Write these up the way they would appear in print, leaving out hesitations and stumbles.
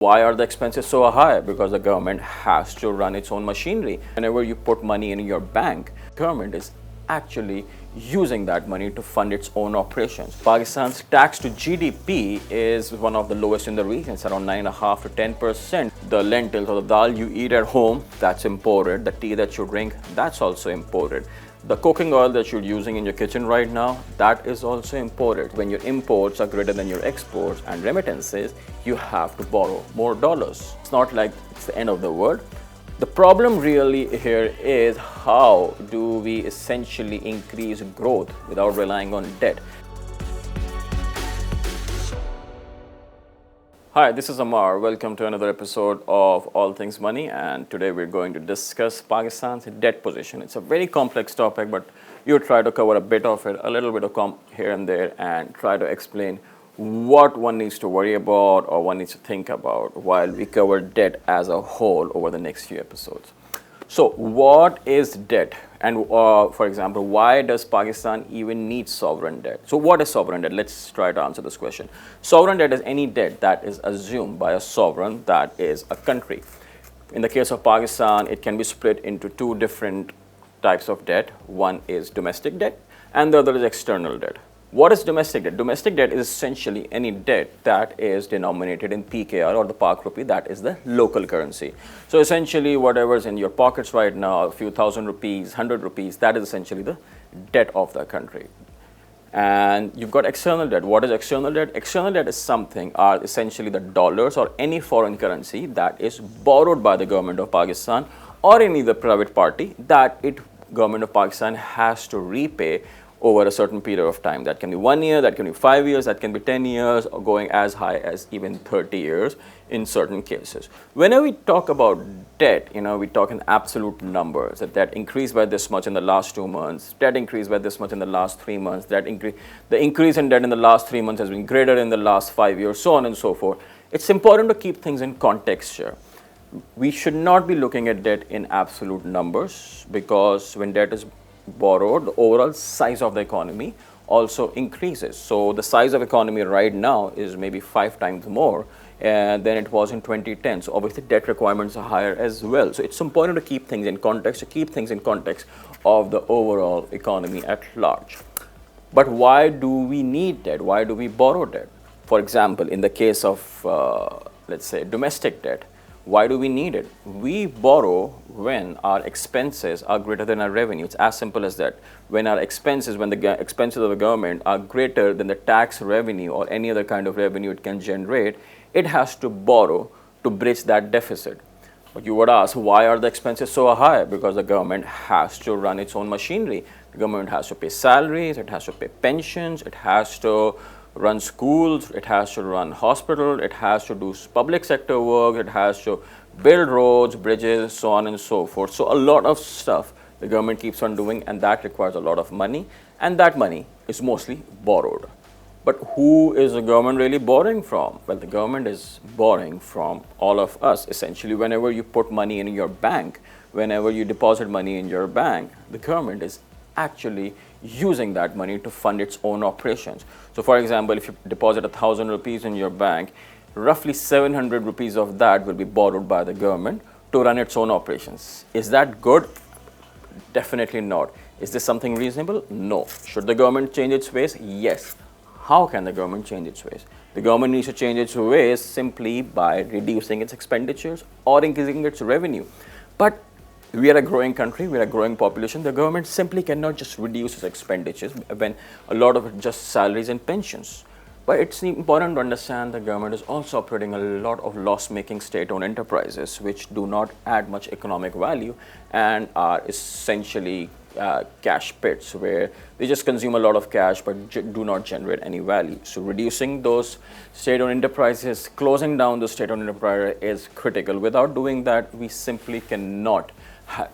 Why are the expenses so high? Because the government has to run its own machinery. Whenever you put money in your bank, government is actually using that money to fund its own operations. Pakistan's tax to GDP is one of the lowest in the region. It's around 9.5 to 10%. The lentils or the dal you eat at home, that's imported. The tea that you drink, that's also imported. The cooking oil that you're using in your kitchen right now, that is also imported. When your imports are greater than your exports and remittances, you have to borrow more dollars. It's not like it's the end of the world. The problem really here is how do we essentially increase growth without relying on debt? Hi, this is Ammar. Welcome to another episode of All Things Money, and today we're going to discuss Pakistan's debt position. It's a very complex topic, but we'll try to cover a bit of it, a little bit of here and there, and try to explain what one needs to worry about or one needs to think about while we cover debt as a whole over the next few episodes. So what is debt? And for example, why does Pakistan even need sovereign debt? So what is sovereign debt? Let's try to answer this question. Sovereign debt is any debt that is assumed by a sovereign that is a country. In the case of Pakistan, it can be split into two different types of debt. One is domestic debt and the other is external debt. What is domestic debt? Domestic debt is essentially any debt that is denominated in PKR or the Pak rupee, that is the local currency. So essentially whatever's in your pockets right now, a few thousand rupees, 100 rupees, that is essentially the debt of the country. And you've got external debt. What is external debt? External debt is something, are essentially the dollars or any foreign currency that is borrowed by the government of Pakistan or any other private party that government of Pakistan has to repay over a certain period of time. That can be 1 year, that can be 5 years, that can be 10 years, or going as high as even 30 years in certain cases. Whenever we talk about debt, we talk in absolute numbers. That debt increased by this much in the last 2 months, debt increased by this much in the last 3 months, the increase in debt in the last 3 months has been greater in the last 5 years, so on and so forth. It's important to keep things in context here. We should not be looking at debt in absolute numbers, because when debt is borrowed, the overall size of the economy also increases. So the size of economy right now is maybe 5 times more than it was in 2010. So obviously debt requirements are higher as well. So it's important to keep things in context, of the overall economy at large. But why do we need debt? Why do we borrow debt? For example, in the case of, let's say, domestic debt, why do we need it? We borrow when our expenses are greater than our revenue. It's as simple as that. When the expenses of the government are greater than the tax revenue or any other kind of revenue it can generate, it has to borrow to bridge that deficit. But you would ask, why are the expenses so high? Because the government has to run its own machinery. The government has to pay salaries, it has to pay pensions, it has to run schools, it has to run hospitals, it has to do public sector work, it has to build roads, bridges, so on and so forth. So a lot of stuff the government keeps on doing, and that requires a lot of money, and that money is mostly borrowed. But who is the government really borrowing from? Well, the government is borrowing from all of us. Essentially, whenever you put money in your bank, whenever you deposit money in your bank, the government is actually using that money to fund its own operations. So for example, if you deposit 1,000 rupees in your bank, roughly 700 rupees of that will be borrowed by the government to run its own operations. Is that good? Definitely not. Is this something reasonable? No. Should the government change its ways? Yes. How can the government change its ways? The government needs to change its ways simply by reducing its expenditures or increasing its revenue. But we are a growing country, we are a growing population. The government simply cannot just reduce its expenditures when a lot of it just salaries and pensions. But it's important to understand the government is also operating a lot of loss-making state-owned enterprises which do not add much economic value and are essentially cash pits where they just consume a lot of cash but do not generate any value. So reducing those state-owned enterprises, closing down those state-owned enterprises is critical. Without doing that, we simply cannot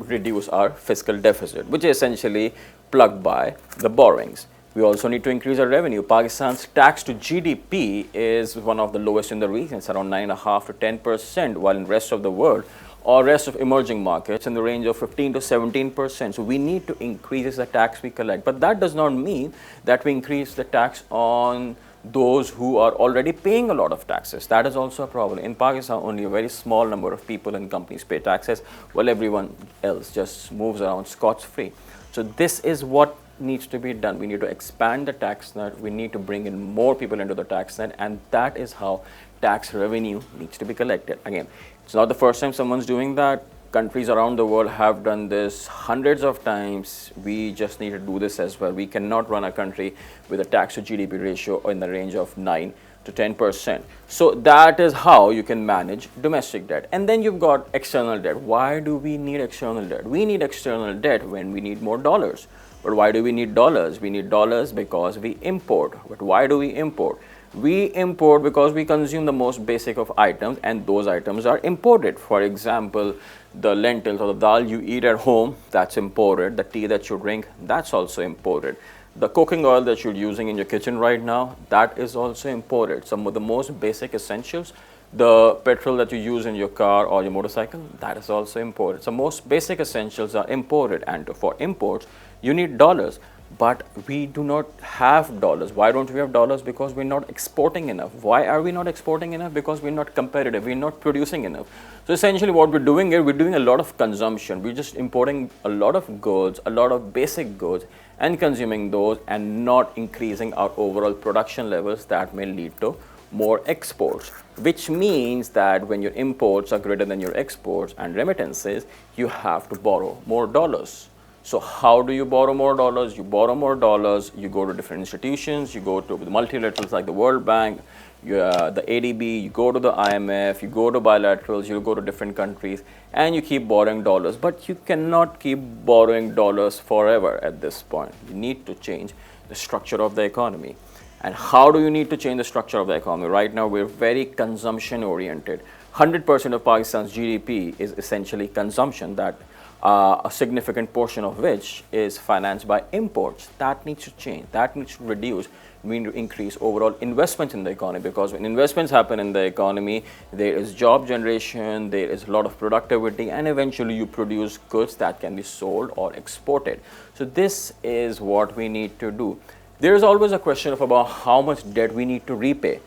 reduce our fiscal deficit, which is essentially plugged by the borrowings. We also need to increase our revenue. Pakistan's tax to GDP is one of the lowest in the region. It's around 9.5 to 10%, while in the rest of the world or rest of emerging markets in the range of 15 to 17%. So we need to increase the tax we collect. But that does not mean that we increase the tax on those who are already paying a lot of taxes. That is also a problem. In Pakistan, only a very small number of people and companies pay taxes, while everyone else just moves around scot-free. So this is what needs to be done. We need to expand the tax net. We need to bring in more people into the tax net, and that is how tax revenue needs to be collected. Again, it's not the first time someone's doing that. Countries around the world have done this hundreds of times. We just need to do this as well. We cannot run a country with a tax to GDP ratio in the range of 9 to 10%. So that is how you can manage domestic debt. And then you've got external debt. Why do we need external debt? We need external debt when we need more dollars. But why do we need dollars? We need dollars because we import. But why do we import? We import because we consume the most basic of items, and those items are imported. For example, the lentils or the dal you eat at home, that's imported. The tea that you drink, that's also imported. The cooking oil that you're using in your kitchen right now, that is also imported. Some of the most basic essentials, the petrol that you use in your car or your motorcycle, that is also imported. So most basic essentials are imported, and for imports, you need dollars. But we do not have dollars. Why don't we have dollars? Because we're not exporting enough. Why are we not exporting enough? Because we're not competitive. We're not producing enough. So essentially what we're doing is we're doing a lot of consumption. We're just importing a lot of goods, a lot of basic goods, and consuming those, and not increasing our overall production levels. That may lead to more exports, which means that when your imports are greater than your exports and remittances, you have to borrow more dollars. So how do you borrow more dollars? You borrow more dollars, you go to different institutions, you go to the multilaterals like the World Bank, the ADB, you go to the IMF, you go to bilaterals, you go to different countries, and you keep borrowing dollars. But you cannot keep borrowing dollars forever at this point. You need to change the structure of the economy. And how do you need to change the structure of the economy? Right now, we're very consumption oriented. 100% of Pakistan's GDP is essentially consumption, that a significant portion of which is financed by imports. That needs to change. That needs to reduce. We need to increase overall investments in the economy, because when investments happen in the economy, there is job generation, there is a lot of productivity, and eventually you produce goods that can be sold or exported. So this is what we need to do. There is always a question of about how much debt we need to repay.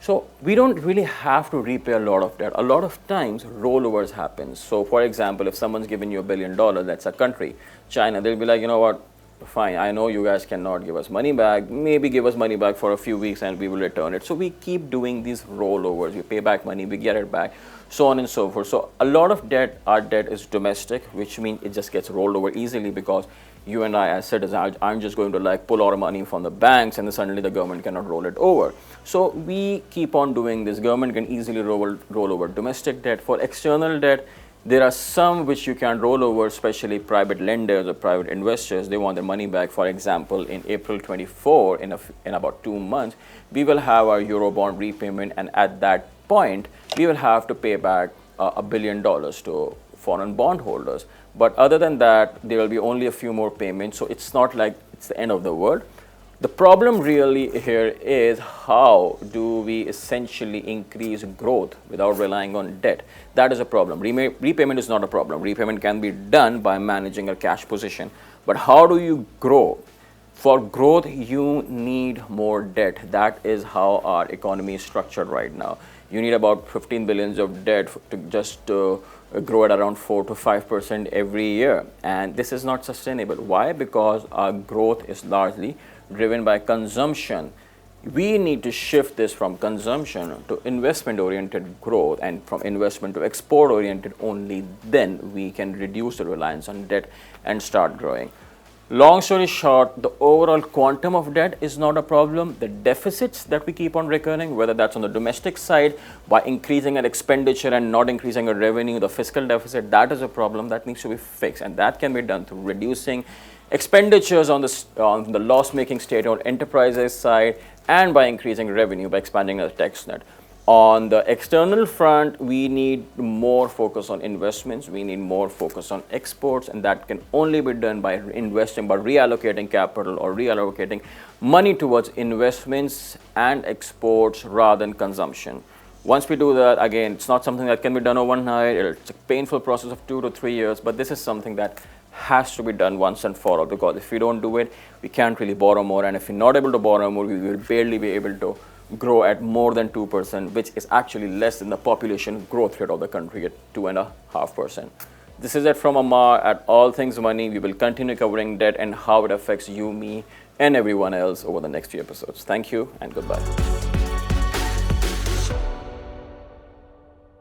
So we don't really have to repay a lot of debt. A lot of times rollovers happen. So for example, if someone's giving you $1 billion, that's a country, China, they'll be like, you know what, fine, I know you guys cannot give us money back, maybe give us money back for a few weeks and we will return it. So we keep doing these rollovers. We pay back money, we get it back, so on and so forth. So a lot of debt, our debt is domestic, which means it just gets rolled over easily, because you and I as citizens aren't just going to like pull our money from the banks and then suddenly the government cannot roll it over. So we keep on doing this. Government can easily roll over domestic debt. For external debt, there are some which you can roll over, especially private lenders or private investors. They want their money back. For example, in April 24, in about 2 months, we will have our Eurobond repayment, and at that point, we will have to pay back $1 billion to foreign bondholders. But other than that, there will be only a few more payments. So it's not like it's the end of the world. The problem really here is how do we essentially increase growth without relying on debt? That is a problem. Repayment is not a problem. Repayment can be done by managing a cash position. But how do you grow? For growth, you need more debt. That is how our economy is structured right now. You need about 15 billions of debt to just grow at around 4 to 5% every year. And this is not sustainable. Why? Because our growth is largely driven by consumption. We need to shift this from consumption to investment-oriented growth, and from investment to export-oriented. Only then we can reduce the reliance on debt and start growing. Long story short, the overall quantum of debt is not a problem. The deficits that we keep on recurring, whether that's on the domestic side by increasing our expenditure and not increasing our revenue, the fiscal deficit, that is a problem that needs to be fixed, and that can be done through reducing expenditures on the loss-making state or enterprises side, and by increasing revenue by expanding the tax net. On the external front, we need more focus on investments, we need more focus on exports, and that can only be done by investing, by reallocating capital or reallocating money towards investments and exports rather than consumption. Once we do that, again, it's not something that can be done overnight. It's a painful process of 2 to 3 years, but this is something that has to be done once and for all, because if we don't do it, we can't really borrow more, and if we're not able to borrow more, we will barely be able to grow at more than 2%, which is actually less than the population growth rate of the country at 2.5%. This is it from Ammar at All Things Money. We will continue covering debt and how it affects you, me, and everyone else over the next few episodes. Thank you and goodbye.